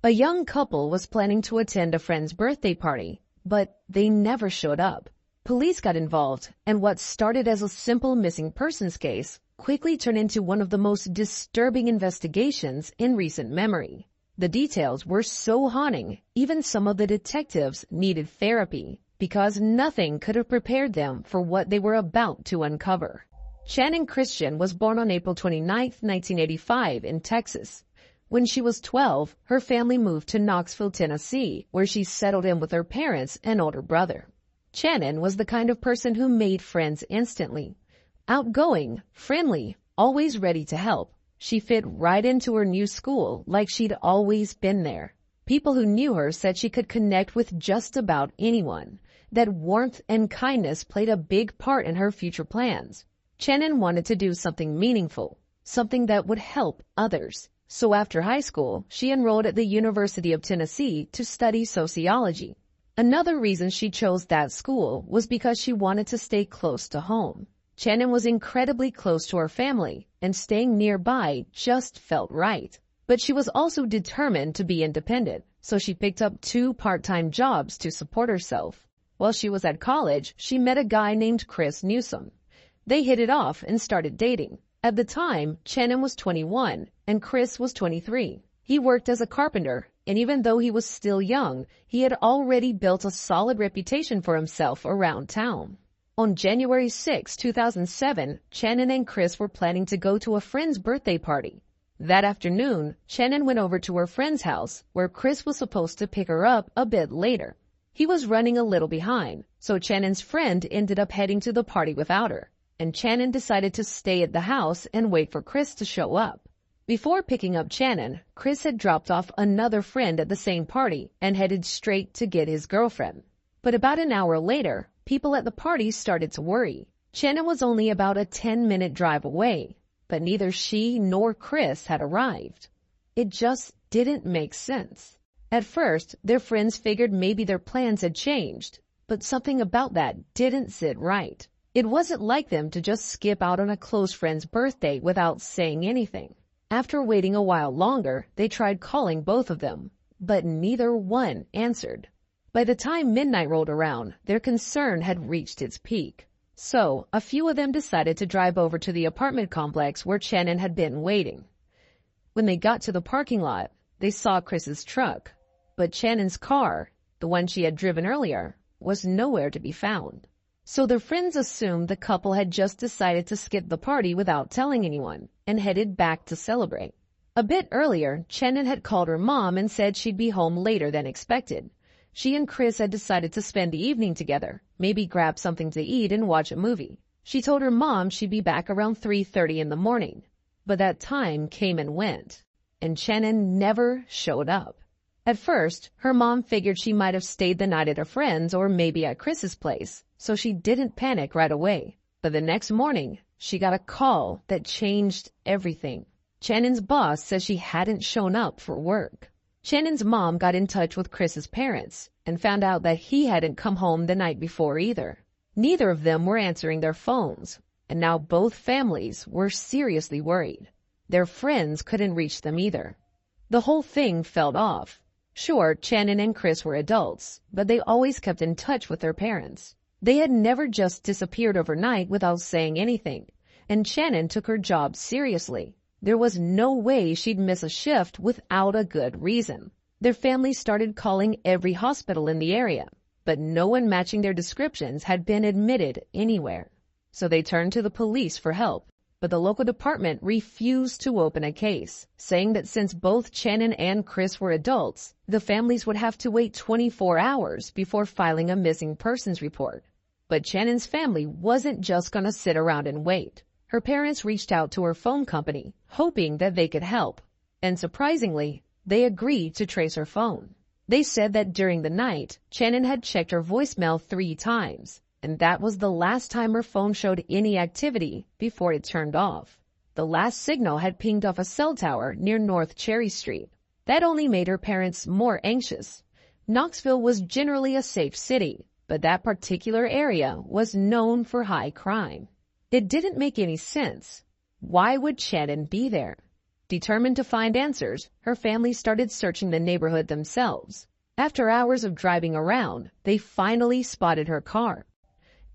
A young couple was planning to attend a friend's birthday party, but they never showed up. Police got involved, and what started as a simple missing persons case quickly turned into one of the most disturbing investigations in recent memory. The details were so haunting, even some of the detectives needed therapy, because nothing could have prepared them for what they were about to uncover. Channon Christian was born on April 29, 1985 in Texas. When she was 12, her family moved to Knoxville, Tennessee, where she settled in with her parents and older brother. Channon was the kind of person who made friends instantly. Outgoing, friendly, always ready to help. She fit right into her new school like she'd always been there. People who knew her said she could connect with just about anyone. That warmth and kindness played a big part in her future plans. Channon wanted to do something meaningful, something that would help others. So after high school, she enrolled at the University of Tennessee to study sociology. Another reason she chose that school was because she wanted to stay close to home. Channon was incredibly close to her family, and staying nearby just felt right. But she was also determined to be independent, so she picked up 2 part-time jobs to support herself. While she was at college, she met a guy named Newsom. They hit it off and started dating. At the time, Channon was 21 and Chris was 23. He worked as a carpenter, and even though he was still young, he had already built a solid reputation for himself around town. On January 6, 2007, Channon and Chris were planning to go to a friend's birthday party. That afternoon, Channon went over to her friend's house, where Chris was supposed to pick her up a bit later. He was running a little behind, so Channon's friend ended up heading to the party without her, and Channon decided to stay at the house and wait for Chris to show up. Before picking up Channon, Chris had dropped off another friend at the same party and headed straight to get his girlfriend. But about an hour later, people at the party started to worry. Channon was only about a 10-minute drive away, but neither she nor Chris had arrived. It just didn't make sense. At first, their friends figured maybe their plans had changed, but something about that didn't sit right. It wasn't like them to just skip out on a close friend's birthday without saying anything. After waiting a while longer, they tried calling both of them, but neither one answered. By the time midnight rolled around, their concern had reached its peak. So, a few of them decided to drive over to the apartment complex where Channon had been waiting. When they got to the parking lot, they saw Chris's truck, but Channon's car, the one she had driven earlier, was nowhere to be found. So their friends assumed the couple had just decided to skip the party without telling anyone and headed back to celebrate. A bit earlier, Channon had called her mom and said she'd be home later than expected. She and Chris had decided to spend the evening together, maybe grab something to eat and watch a movie. She told her mom she'd be back around 3:30 in the morning. But that time came and went, and Channon never showed up. At first, her mom figured she might have stayed the night at a friend's or maybe at Chris's place, so she didn't panic right away. But the next morning, she got a call that changed everything. Channon's boss says she hadn't shown up for work. Channon's mom got in touch with Chris's parents and found out that he hadn't come home the night before either. Neither of them were answering their phones, and now both families were seriously worried. Their friends couldn't reach them either. The whole thing felt off. Sure, Channon and Chris were adults, but they always kept in touch with their parents. They had never just disappeared overnight without saying anything, and Channon took her job seriously. There was no way she'd miss a shift without a good reason. Their family started calling every hospital in the area, but no one matching their descriptions had been admitted anywhere. So they turned to the police for help, but the local department refused to open a case, saying that since both Channon and Chris were adults, the families would have to wait 24 hours before filing a missing persons report. But Channon's family wasn't just going to sit around and wait. Her parents reached out to her phone company, hoping that they could help. And surprisingly, they agreed to trace her phone. They said that during the night, Channon had checked her voicemail 3 times, and that was the last time her phone showed any activity before it turned off. The last signal had pinged off a cell tower near North Cherry Street. That only made her parents more anxious. Knoxville was generally a safe city, but that particular area was known for high crime. It didn't make any sense. Why would Channon be there? Determined to find answers, her family started searching the neighborhood themselves. After hours of driving around, they finally spotted her car.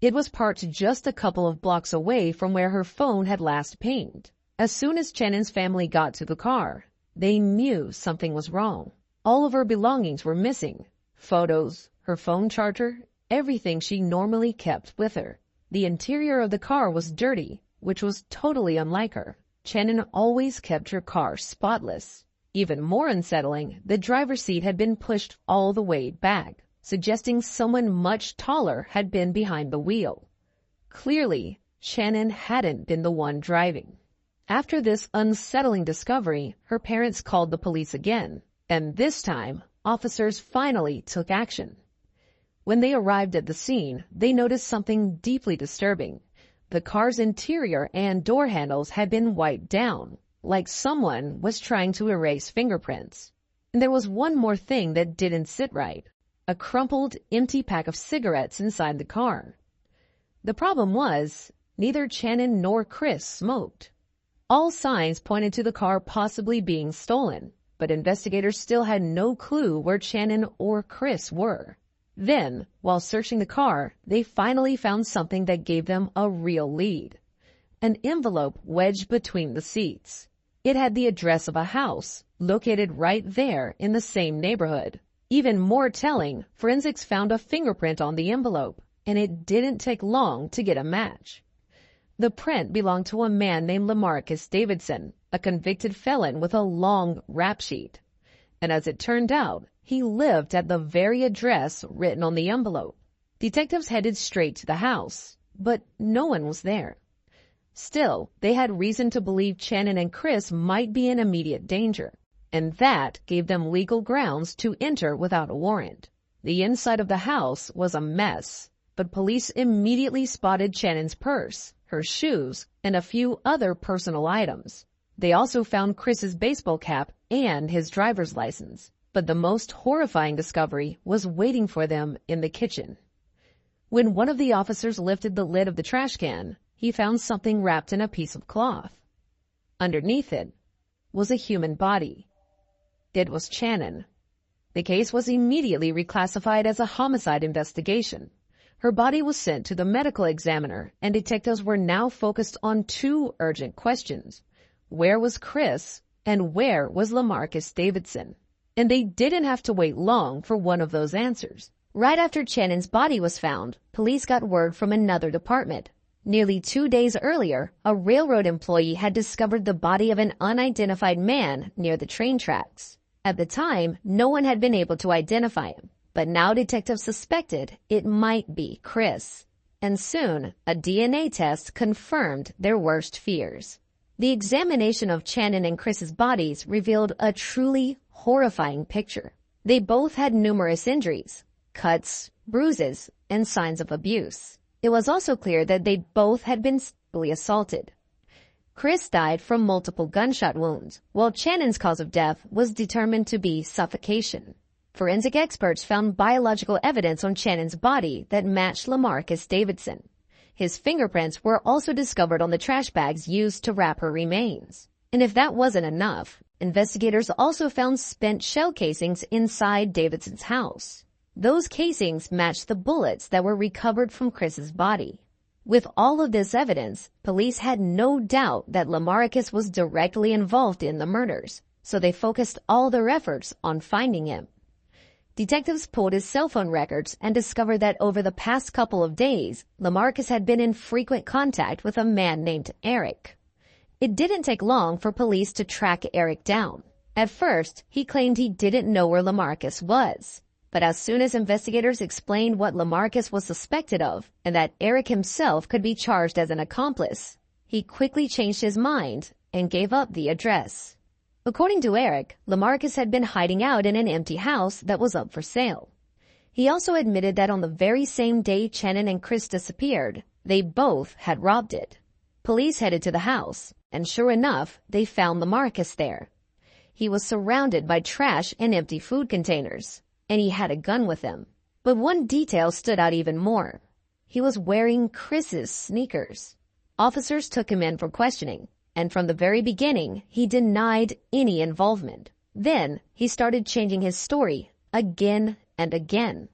It was parked just a couple of blocks away from where her phone had last pinged. As soon as Channon's family got to the car, they knew something was wrong. All of her belongings were missing. Photos, her phone charger, everything she normally kept with her. The interior of the car was dirty, which was totally unlike her. Channon always kept her car spotless. Even more unsettling, the driver's seat had been pushed all the way back, suggesting someone much taller had been behind the wheel. Clearly, Channon hadn't been the one driving. After this unsettling discovery, her parents called the police again, and this time, officers finally took action. When they arrived at the scene, they noticed something deeply disturbing. The car's interior and door handles had been wiped down, like someone was trying to erase fingerprints. And there was one more thing that didn't sit right: a crumpled, empty pack of cigarettes inside the car. The problem was, neither Channon nor Chris smoked. All signs pointed to the car possibly being stolen, but investigators still had no clue where Channon or Chris were. Then, while searching the car, they finally found something that gave them a real lead: an envelope wedged between the seats. It had the address of a house, located right there in the same neighborhood. Even more telling, forensics found a fingerprint on the envelope, and it didn't take long to get a match. The print belonged to a man named LaMarcus Davidson, a convicted felon with a long rap sheet. And as it turned out, he lived at the very address written on the envelope. Detectives headed straight to the house, but no one was there. Still, they had reason to believe Channon and Chris might be in immediate danger, and that gave them legal grounds to enter without a warrant. The inside of the house was a mess, but police immediately spotted Channon's purse, her shoes, and a few other personal items. They also found Chris's baseball cap and his driver's license. But the most horrifying discovery was waiting for them in the kitchen. When one of the officers lifted the lid of the trash can, he found something wrapped in a piece of cloth. Underneath it was a human body. It was Channon. The case was immediately reclassified as a homicide investigation. Her body was sent to the medical examiner, and detectives were now focused on two urgent questions: where was Chris, and where was LaMarcus Davidson? And they didn't have to wait long for one of those answers. Right after Channon's body was found, police got word from another department. Nearly 2 days earlier, a railroad employee had discovered the body of an unidentified man near the train tracks. At the time, no one had been able to identify him, but now detectives suspected it might be Chris. And soon, a DNA test confirmed their worst fears. The examination of Channon and Chris's bodies revealed a truly horrifying picture. They both had numerous injuries, cuts, bruises, and signs of abuse. It was also clear that they both had been sexually assaulted. Chris died from multiple gunshot wounds, while Channon's cause of death was determined to be suffocation. Forensic experts found biological evidence on Channon's body that matched LaMarcus Davidson. His fingerprints were also discovered on the trash bags used to wrap her remains. And if that wasn't enough, investigators also found spent shell casings inside Davidson's house. Those casings matched the bullets that were recovered from Chris's body. With all of this evidence, police had no doubt that LaMarcus was directly involved in the murders, so they focused all their efforts on finding him. Detectives pulled his cell phone records and discovered that over the past couple of days, LaMarcus had been in frequent contact with a man named Eric. It didn't take long for police to track Eric down. At first, he claimed he didn't know where LaMarcus was. But as soon as investigators explained what LaMarcus was suspected of and that Eric himself could be charged as an accomplice, he quickly changed his mind and gave up the address. According to Eric, LaMarcus had been hiding out in an empty house that was up for sale. He also admitted that on the very same day Channon and Chris disappeared, they both had robbed it. Police headed to the house, and sure enough, they found LaMarcus there. He was surrounded by trash and empty food containers, and he had a gun with him. But one detail stood out even more. He was wearing Chris's sneakers. Officers took him in for questioning. and from the very beginning, he denied any involvement. Then, he started changing his story again and again.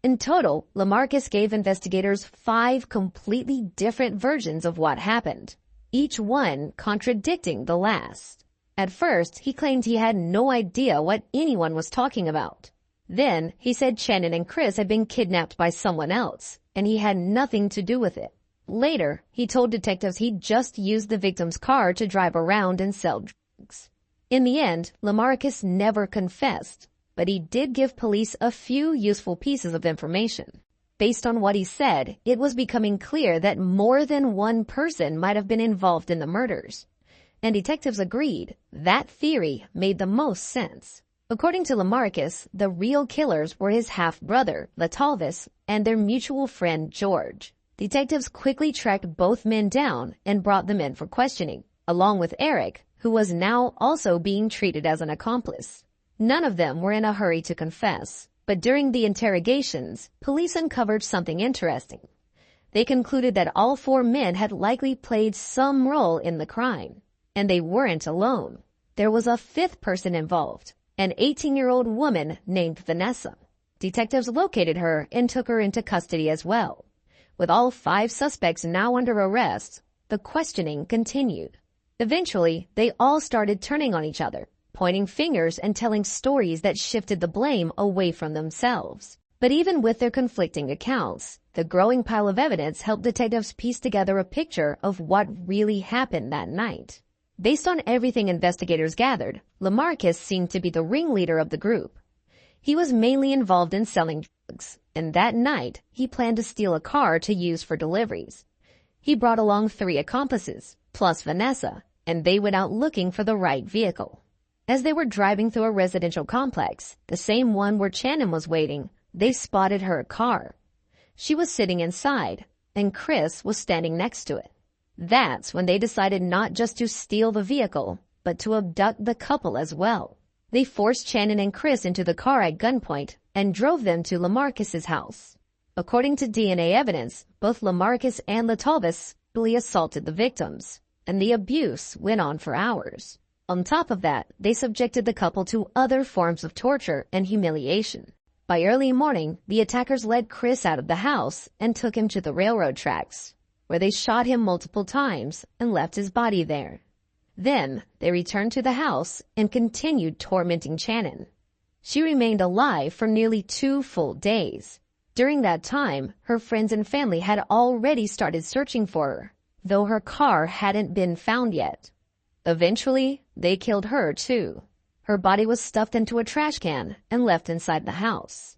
In total, LaMarcus gave investigators 5 completely different versions of what happened, each one contradicting the last. At first, he claimed he had no idea what anyone was talking about. Then, he said Channon and Chris had been kidnapped by someone else, and he had nothing to do with it. Later, he told detectives he'd just used the victim's car to drive around and sell drugs. In the end, LaMarcus never confessed, but he did give police a few useful pieces of information. Based on what he said, it was becoming clear that more than one person might have been involved in the murders. And detectives agreed that theory made the most sense. According to LaMarcus, the real killers were his half-brother, Latalvis, and their mutual friend, George. Detectives quickly tracked both men down and brought them in for questioning, along with Eric, who was now also being treated as an accomplice. None of them were in a hurry to confess, but during the interrogations, police uncovered something interesting. They concluded that all 4 men had likely played some role in the crime. And they weren't alone. There was a 5th person involved, an 18-year-old woman named Vanessa. Detectives located her and took her into custody as well. With all 5 suspects now under arrest, the questioning continued. Eventually, they all started turning on each other, pointing fingers and telling stories that shifted the blame away from themselves. But even with their conflicting accounts, the growing pile of evidence helped detectives piece together a picture of what really happened that night. Based on everything investigators gathered, LaMarcus seemed to be the ringleader of the group. He was mainly involved in selling drugs, and that night, he planned to steal a car to use for deliveries. He brought along 3 accomplices, plus Vanessa, and they went out looking for the right vehicle. As they were driving through a residential complex, the same one where Channon was waiting, they spotted her car. She was sitting inside, and Chris was standing next to it. That's when they decided not just to steal the vehicle, but to abduct the couple as well. They forced Channon and Chris into the car at gunpoint and drove them to LaMarcus's house. According to DNA evidence, both LaMarcus and Latalvis brutally assaulted the victims, and the abuse went on for hours. On top of that, they subjected the couple to other forms of torture and humiliation. By early morning, the attackers led Chris out of the house and took him to the railroad tracks, where they shot him multiple times and left his body there. Then, they returned to the house and continued tormenting Channon. She remained alive for nearly 2 full days. During that time, her friends and family had already started searching for her, though her car hadn't been found yet. Eventually, they killed her too. Her body was stuffed into a trash can and left inside the house.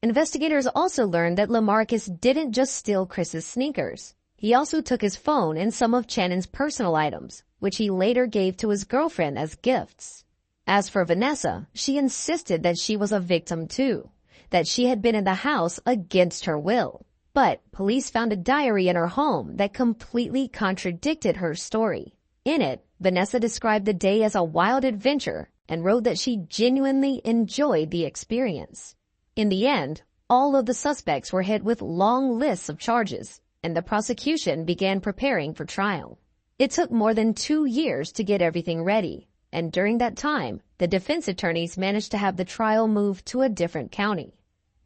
Investigators also learned that LaMarcus didn't just steal Chris's sneakers. He also took his phone and some of Channon's personal items, which he later gave to his girlfriend as gifts. As for Vanessa, she insisted that she was a victim too, that she had been in the house against her will. But police found a diary in her home that completely contradicted her story. In it, Vanessa described the day as a wild adventure and wrote that she genuinely enjoyed the experience. In the end, all of the suspects were hit with long lists of charges, and the prosecution began preparing for trial. It took more than 2 years to get everything ready, and during that time, the defense attorneys managed to have the trial moved to a different county.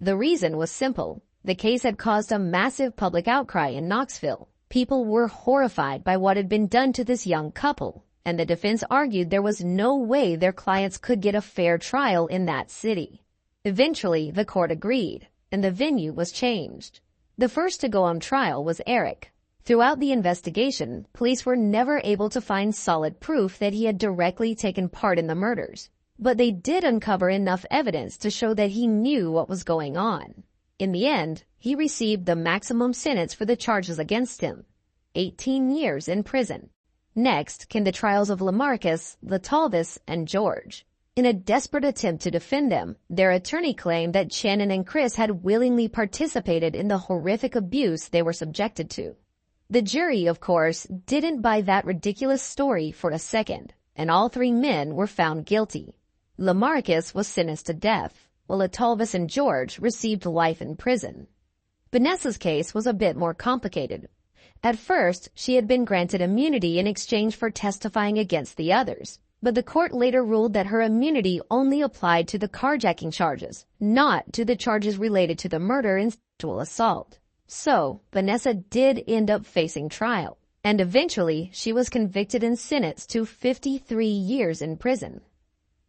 The reason was simple. The case had caused a massive public outcry in Knoxville. People were horrified by what had been done to this young couple, and the defense argued there was no way their clients could get a fair trial in that city. Eventually, the court agreed, and the venue was changed. The first to go on trial was Eric. Throughout the investigation, police were never able to find solid proof that he had directly taken part in the murders, but they did uncover enough evidence to show that he knew what was going on. In the end, he received the maximum sentence for the charges against him, 18 years in prison. Next came the trials of LaMarcus, Latalvis, and George. In a desperate attempt to defend them, their attorney claimed that Channon and Chris had willingly participated in the horrific abuse they were subjected to. The jury, of course, didn't buy that ridiculous story for a second, and all 3 men were found guilty. LaMarcus was sentenced to death, while Latalvis and George received life in prison. Vanessa's case was a bit more complicated. At first, she had been granted immunity in exchange for testifying against the others, but the court later ruled that her immunity only applied to the carjacking charges, not to the charges related to the murder and sexual assault. So, Vanessa did end up facing trial, and eventually she was convicted and sentenced to 53 years in prison.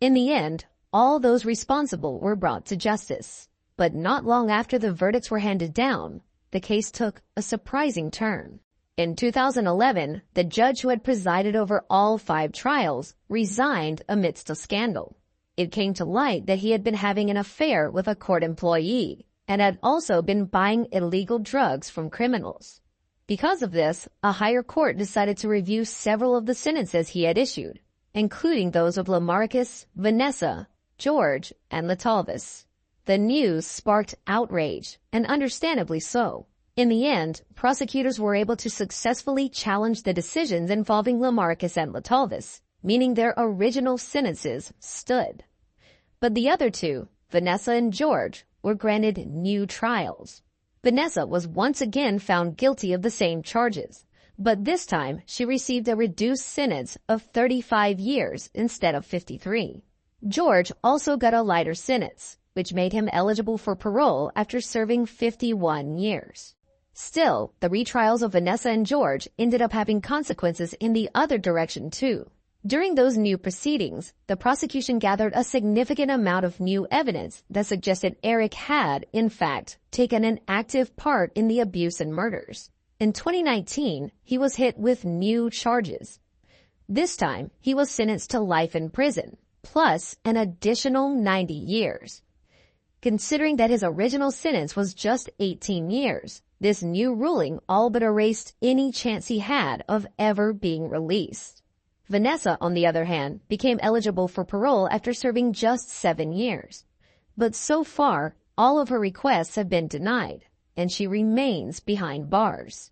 In the end, all those responsible were brought to justice. But not long after the verdicts were handed down, the case took a surprising turn. In 2011, the judge who had presided over all 5 trials resigned amidst a scandal. It came to light that he had been having an affair with a court employee and had also been buying illegal drugs from criminals. Because of this, a higher court decided to review several of the sentences he had issued, including those of Lamarcus, Vanessa, George, and Latalvis. The news sparked outrage, and understandably so. In the end, prosecutors were able to successfully challenge the decisions involving Lamarcus and Latalvis, meaning their original sentences stood. But the other two, Vanessa and George, were granted new trials. Vanessa was once again found guilty of the same charges, but this time she received a reduced sentence of 35 years instead of 53. George also got a lighter sentence, which made him eligible for parole after serving 51 years. Still, the retrials of Vanessa and George ended up having consequences in the other direction too. During those new proceedings, the prosecution gathered a significant amount of new evidence that suggested Eric had, in fact, taken an active part in the abuse and murders. In 2019, he was hit with new charges. This time, he was sentenced to life in prison, plus an additional 90 years. Considering that his original sentence was just 18 years, this new ruling all but erased any chance he had of ever being released. Vanessa, on the other hand, became eligible for parole after serving just 7 years. But so far, all of her requests have been denied, and she remains behind bars.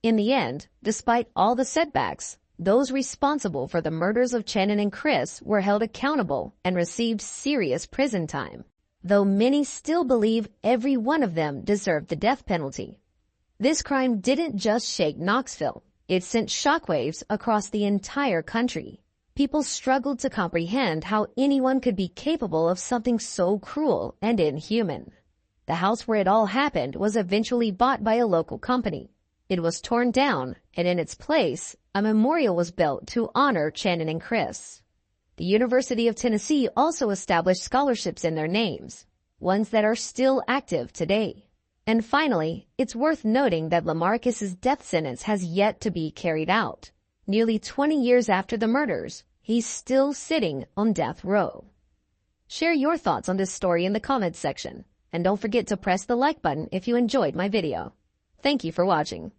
In the end, despite all the setbacks, those responsible for the murders of Channon and Chris were held accountable and received serious prison time, though many still believe every one of them deserved the death penalty. This crime didn't just shake Knoxville. It sent shockwaves across the entire country. People struggled to comprehend how anyone could be capable of something so cruel and inhuman. The house where it all happened was eventually bought by a local company. It was torn down, and in its place, a memorial was built to honor Channon and Chris. The University of Tennessee also established scholarships in their names, ones that are still active today. And finally, it's worth noting that Lamarcus's death sentence has yet to be carried out. Nearly 20 years after the murders, he's still sitting on death row. Share your thoughts on this story in the comments section, and don't forget to press the like button if you enjoyed my video. Thank you for watching.